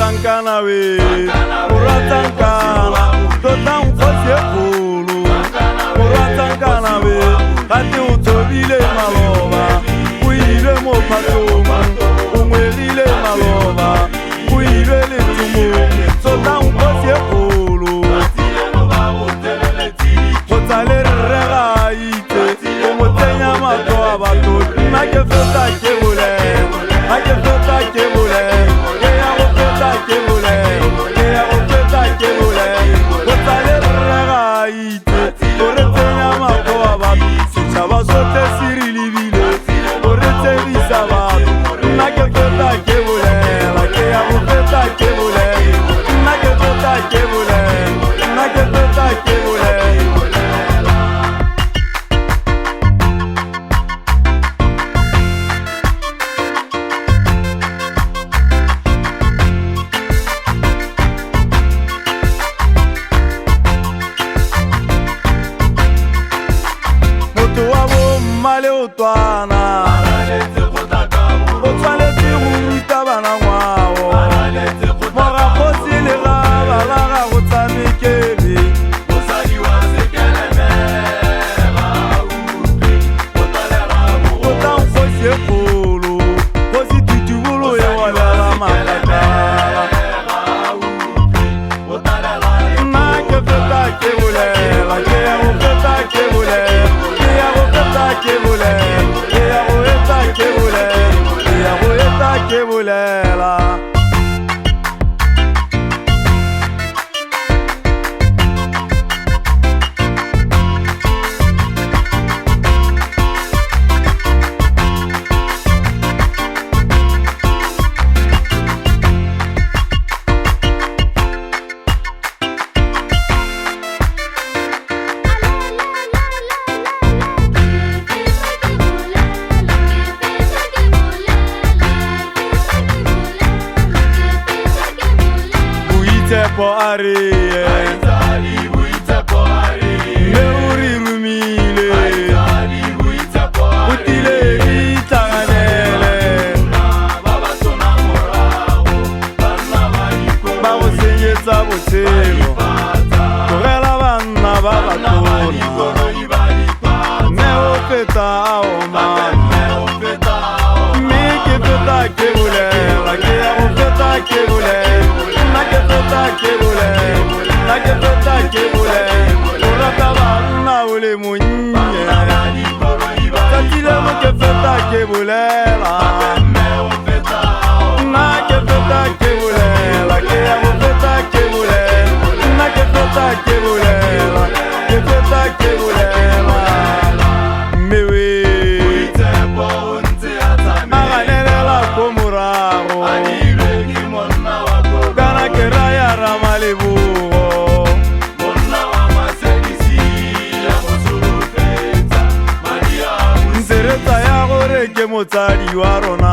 Tankana we, Ura Tankana, Totan Fosse Pulu, Ura Tankana we, Ati Utobile Malova, Uile Mopatoma, Umwelile Malova, Uile Tumu, Totan Fosse Pulu, Otale Regaite, Omotenya Matoa Bato, Nake Feta Kebule, Nake Feta Kebule. Male utwana Otwane tiru tabana mwao Mora kosi le raba lara utami kebi Osali wa sekele mera upi Otale ramu Otan kosi ekolo Kosi tutubulu ya wale la makatara Nake feta kebule Lake ya ufeta kebule Kebulela po ariye Aitali buita po ariye Meuri rumile Aitali buita po ariye Utile itanganele Baba sona morago Bana bariko Babo senyetsa botelo Korela bana baba tona Neo feta aoma Neo feta aoma Miki feta kebule Lake ya feta kebule Kebule, Urakaba na ule munye. Tatile mo ke feta kebule la. Na ke feta kebule la, ke ya mo feta kebule. Na ke feta kebule la, ke feta kebule la. Mewe. Aganele la komuraro. Kana keraya ramalebu. Motsadi wa rona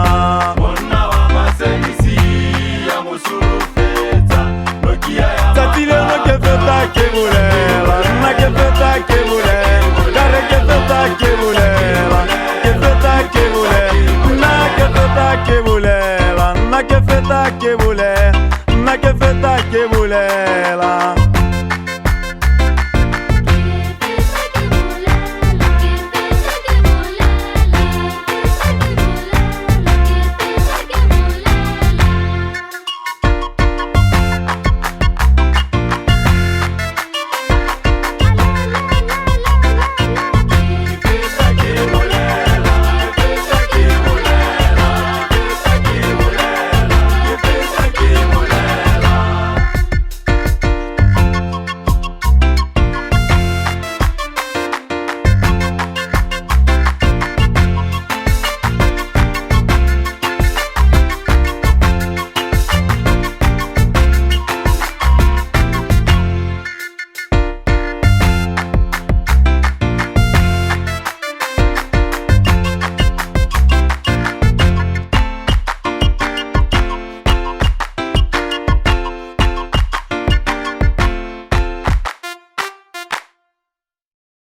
Monna wa masenisi ya musurufeta Nokia ya Tatile no ke feta kebulela Na ke feta kebulela Kare ke feta kebulela Ke feta kebulela Na ke feta kebulela